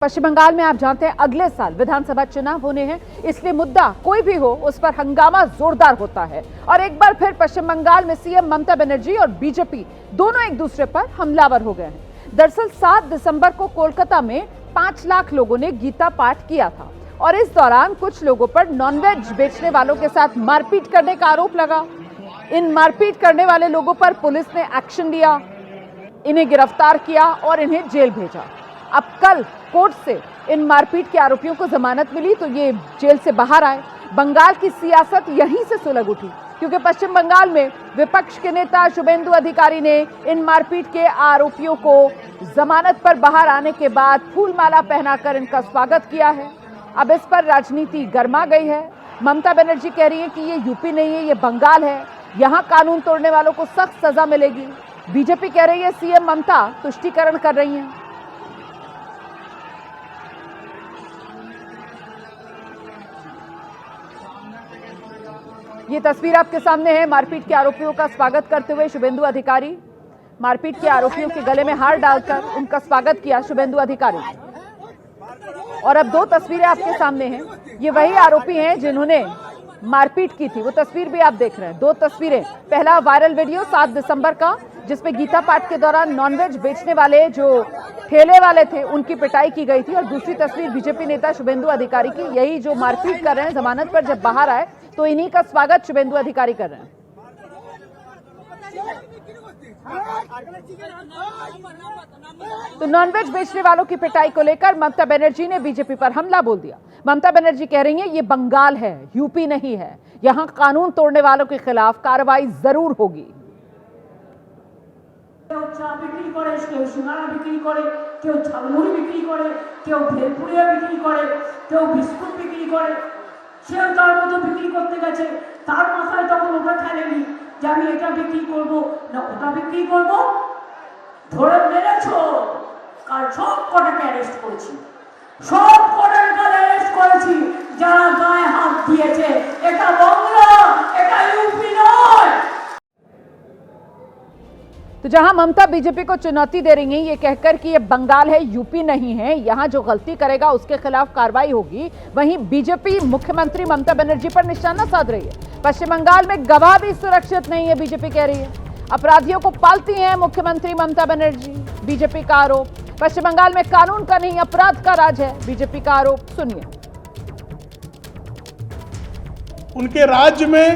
पश्चिम बंगाल में आप जानते हैं अगले साल विधानसभा चुनाव होने हैं, इसलिए मुद्दा कोई भी हो उस पर हंगामा जोरदार होता है। और एक बार फिर पश्चिम बंगाल में सीएम ममता बनर्जी और बीजेपी दोनों एक दूसरे पर हमलावर हो गए हैं। दरअसल 7 दिसंबर को कोलकाता में 5 लाख लोगों ने गीता पाठ किया था और इस दौरान कुछ लोगों पर नॉनवेज बेचने वालों के साथ मारपीट करने का आरोप लगा। इन मारपीट करने वाले लोगों पर पुलिस ने एक्शन लिया, इन्हें गिरफ्तार किया और इन्हें जेल भेजा। अब कल कोर्ट से इन मारपीट के आरोपियों को जमानत मिली तो ये जेल से बाहर आए। बंगाल की सियासत यहीं से सुलग उठी क्योंकि पश्चिम बंगाल में विपक्ष के नेता शुभेंदु अधिकारी ने इन मारपीट के आरोपियों को जमानत पर बाहर आने के बाद फूलमाला पहनाकर इनका स्वागत किया है। अब इस पर राजनीति गर्मा गई है। ममता बनर्जी कह रही है कि ये यूपी नहीं है, ये बंगाल है, यहाँ कानून तोड़ने वालों को सख्त सजा मिलेगी। बीजेपी कह रही है सीएम ममता तुष्टीकरण कर रही हैं। ये तस्वीर आपके सामने है मारपीट के आरोपियों का स्वागत करते हुए शुभेंदु अधिकारी। मारपीट के आरोपियों के गले में हार डालकर उनका स्वागत किया शुभेंदु अधिकारी। और अब 2 तस्वीरें आपके सामने हैं। ये वही आरोपी हैं जिन्होंने मारपीट की थी, वो तस्वीर भी आप देख रहे हैं। 2 तस्वीरें, पहला वायरल वीडियो 7 दिसंबर का जिसमें गीता पाठ के दौरान नॉनवेज बेचने वाले जो ठेले वाले थे उनकी पिटाई की गई थी, और दूसरी तस्वीर बीजेपी नेता शुभेंदु अधिकारी की, यही जो मारपीट कर रहे हैं जमानत पर जब बाहर आए तो इन्हीं का स्वागत शुभेंदु अधिकारी कर रहे हैं। तो नॉनवेज बेचने वालों की पिटाई को लेकर ममता बनर्जी ने बीजेपी पर हमला बोल दिया। ममता बनर्जी कह रही हैं ये बंगाल है, यूपी नहीं है, यहां कानून तोड़ने वालों के खिलाफ कार्रवाई जरूर होगी। কেউ চা বিক্রি করে, কেউ সিঙ্গারা বিক্রি করে, কেউ ঝালমুড়ি বিক্রি করে, কেউ ভেলপুরিয়া বিক্রি করে, কেউ বিস্কুট বিক্রি করে। সেও তার মতো বিক্রি করতে গেছে, তার মাথায় তখন ওটা খেলেনি যে আমি এটা বিক্রি করব না ওটা বিক্রি করব। ধরে মেরেছো, কাল সব কটাকে অ্যারেস্ট করেছি, সব কটাকে কাল অ্যারেস্ট করেছি যারা গায়ে হাত দিয়েছে। এটা বাংলা, এটা ইউপি নয়। तो जहां ममता बीजेपी को चुनौती दे रही हैं ये कहकर कि ये बंगाल है, यूपी नहीं है, यहां जो गलती करेगा उसके खिलाफ कार्रवाई होगी, वहीं बीजेपी मुख्यमंत्री ममता बनर्जी पर निशाना साध रही है। पश्चिम बंगाल में गवाह भी सुरक्षित नहीं है, बीजेपी कह रही है। अपराधियों को पालती हैं मुख्यमंत्री ममता बनर्जी, बीजेपी का आरोप। पश्चिम बंगाल में कानून का नहीं अपराध का राज है, बीजेपी का आरोप। सुनिए। उनके राज्य में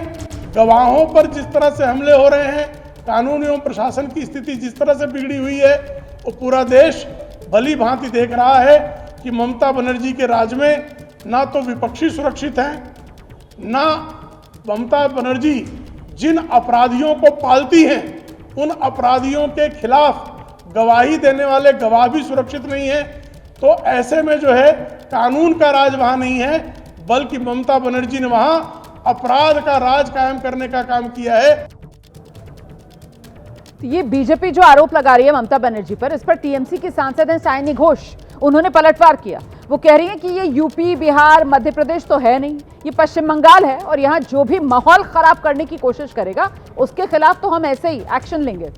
गवाहों पर जिस तरह से हमले हो रहे हैं, कानून एवं प्रशासन की स्थिति जिस तरह से बिगड़ी हुई है, वो पूरा देश भली भांति देख रहा है कि ममता बनर्जी के राज में ना तो विपक्षी सुरक्षित हैं, ना ममता बनर्जी जिन अपराधियों को पालती हैं उन अपराधियों के खिलाफ गवाही देने वाले गवाह भी सुरक्षित नहीं है। तो ऐसे में जो है कानून का राज वहाँ नहीं है, बल्कि ममता बनर्जी ने वहाँ अपराध का राज कायम करने का काम किया है। ये बीजेपी जो आरोप लगा रही है ममता बनर्जी पर, इस पर टीएमसी की सांसद हैं सायनी घोष, उन्होंने पलटवार किया। वो कह रही हैं कि ये यूपी, बिहार, मध्य प्रदेश तो है नहीं, ये पश्चिम बंगाल है और यहाँ जो भी माहौल खराब करने की कोशिश करेगा उसके खिलाफ तो हम ऐसे ही एक्शन लेंगे।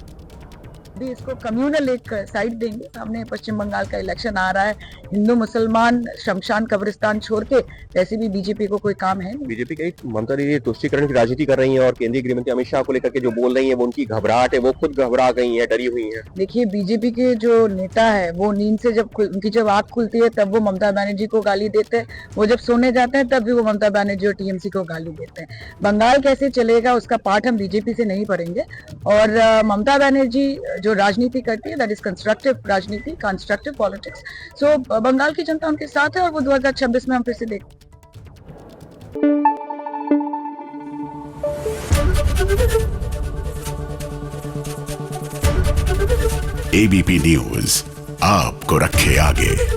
भी इसको कम्युनल एक साइड देंगे। सामने पश्चिम बंगाल का इलेक्शन आ रहा है, हिंदू मुसलमान शमशान कब्रिस्तान छोड़ के वैसे भी बीजेपी को कोई काम है नहीं। बीजेपी कई ममता दीदी तुष्टीकरण की राजनीति कर रही हैं और केंद्रीय गृह मंत्री अमित शाह को लेकर के जो बोल रही हैं वो उनकी घबराहट है, वो खुद घबरा गई हैं, डरी हुई हैं। देखिए बीजेपी के जो नेता है वो नींद से उनकी जब आंख खुलती है तब वो ममता बनर्जी को गाली देते हैं, वो जब सोने जाते हैं तब भी वो ममता बनर्जी और टीएमसी को गाली देते हैं। बंगाल कैसे चलेगा उसका पाठ हम बीजेपी से नहीं पढ़ेंगे। और ममता बनर्जी जो राजनीति करती है दैट इज कंस्ट्रक्टिव राजनीति, कंस्ट्रक्टिव पॉलिटिक्स। सो बंगाल की जनता उनके साथ है और वो 2026 में हम फिर से देखें। एबीपी न्यूज आपको रखे आगे।